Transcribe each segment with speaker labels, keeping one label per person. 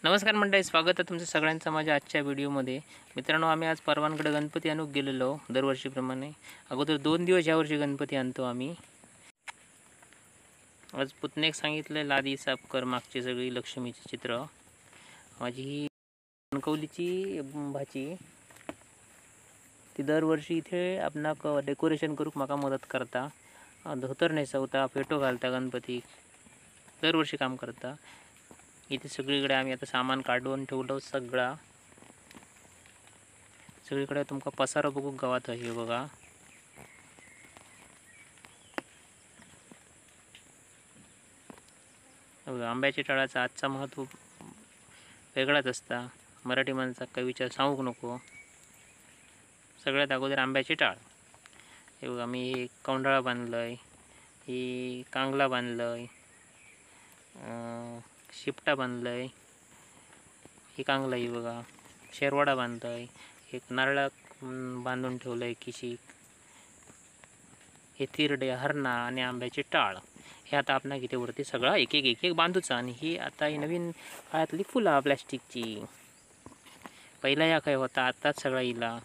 Speaker 1: नमस्कार मंडळी, स्वागत आहे तुमचं सगळ्यांचं माझ्या आजच्या व्हिडिओमध्ये। मित्रांनो, आम्ही आज परवानकडे गणपती आणूक गेलेलो दरवर्षीप्रमाणे। अगोदर 2 दिवस यावर्षी गणपती आणतो आम्ही। आज पुतणेक सांगितलं लादी साफ कर, मागची सगळी लक्ष्मीची चित्र। माझी ही कणकवलीची भाची, ती दरवर्षी इथे आपणाक डेकोरेशन करूक माका मदत करता। धोतर नेसवता, फेटो घालता, गणपती दरवर्षी काम करता। इथे सगळीकडे आम्ही आता सामान काढून ठेवलं सगळीकडे तुमका पसारा बघूक गावात आहे बघा। आंब्याच्या टाळाचा आजचा महत्त्व वेगळाच असता। मराठी माणसाक काही विचार सांगूक नको। सगळ्यात अगोदर आंब्याची टाळ। हे बघा, मी हे कौंडाळा बांधलंय, ही कांगला बांधलंय, शिपटा बांधलंय, ही कांगला ही बघा, शेरवाडा बांधलाय, एक नारळाक बांधून ठेवलंय किशीक, हे तिरडे, हरणा आणि आंब्याची टाळ। हे आता आपणा इथे वरती सगळा एक एक बांधूचा। आणि ही आता ही नवीन काळातली फुला प्लॅस्टिकची। पहिला या काय होता, आताच सगळा इला।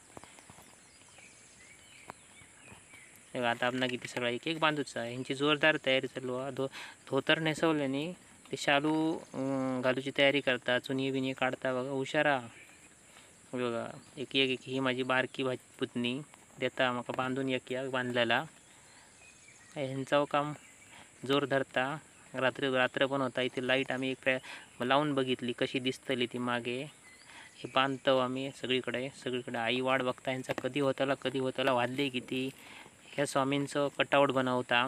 Speaker 1: आता आपणा किती सगळा एक बांधूचा। यांची जोरदार तयारी चालू आहे। धोतर नेसवल्याने ते शालू घालूची तयारी करता, चुनी बिनी काढता बघा, हुशारा बघा। एक ही माझी बारकी पुतणी देता माका बांधून, एक बांधलेला। ह्यांचं काम जोर धरता। रात्र पण होता। इथे लाईट आम्ही एक लावून बघितली कशी दिसतली ती मागे। हे बांधतो आम्ही सगळीकडे आई वाट बघता ह्यांचा कधी होताला वाजले किती। ह्या स्वामींचं कटआउट बनवता।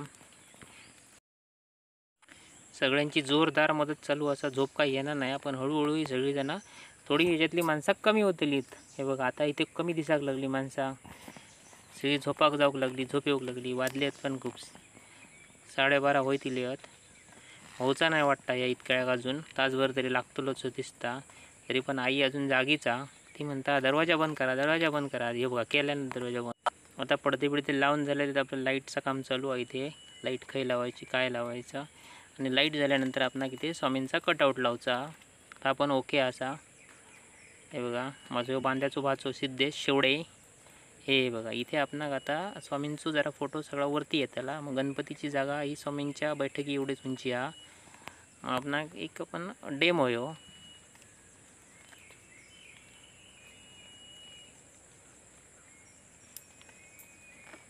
Speaker 1: सगळ्यांची जोरदार मदत चालू असा। झोप काही येणार नाही, पण हळूहळू सगळीजण थोडी ह्याच्यातली माणसं कमी होतलीत। हे बघा, आता इथे कमी दिसाक लागली माणसं, सगळी झोपाक जाऊक लागली, झोप येऊक लागली। वाजलेत पण खूप, 12:30 होईतील आहेत। होचा नाही वाटता या इतक्या अजून तासभर तरी लागतलोच दिसता। तरी पण आई अजून जागीचा। ती म्हणता दरवाजा बंद करा, दरवाजा बंद करा। हे बघा, केल्यानंतर दरवाजा बंद। आता पडदे बिडते लावून झाले तर आपलं लाईटचं काम चालू आहे। इथे लाईट खाई लावायची, काय लावायचं, आणि लाईट झाल्यानंतर आपण इथे स्वामींचा कटआउट लावचा। हा पण ओके असा। हे बघा, माझं बांध्याचो भाचो सिद्धेश शेवडे। हे बघा, इथे आपण आता स्वामींचा जरा फोटो सगळा वरती येतला। मग गणपतीची जागा ही स्वामींच्या बैठकी एवढीच उंची हा। आपण एक पण डेमो यो।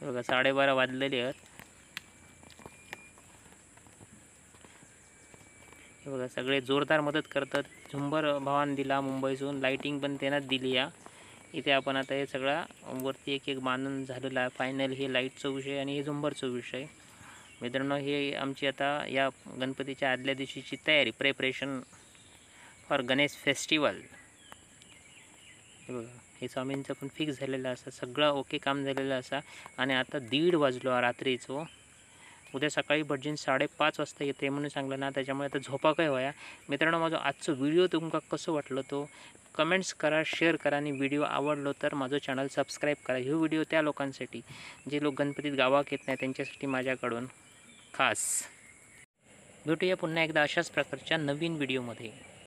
Speaker 1: बघा, 12:30 वाजलेले आहेत। हे बघा, सगळे जोरदार मदत करतात। झुंबर भावान दिला मुंबईतून, लाईटिंग पण त्यानंच दिली या। इथे आपण आता हे सगळा वरती एक बांधून झालेला आहे। फायनल हे लाईटचा विषय आणि हे झुंबरचा विषय। मित्रांनो, हे आमची आता या गणपतीच्या आदल्या दिवशीची तयारी, प्रिपरेशन फॉर गणेश फेस्टिवल। हे बघा, हे स्वामींचं पण फिक्स झालेलं असा, सगळं ओके काम झालेलं असा। आणि आता 1:30 वाजलो रात्रीचो। उद्या सकाळी भटजीन 5:30 वाजता येते म्हणून सांगलं ना, त्याच्यामुळे आता झोपा काय व्हाया। मित्रांनो, माझा आजचा व्हिडिओ तुमका कसं वाटलं तो कमेंट्स करा, शेअर करा, आणि व्हिडिओ आवडलो तर माझं चॅनल सबस्क्राईब करा। हे व्हिडिओ त्या लोकांसाठी जे लोक गणपतीत गावाक येत नाही त्यांच्यासाठी माझ्याकडून खास। भेटूया पुन्हा एकदा अशाच प्रकारच्या नवीन व्हिडिओमध्ये।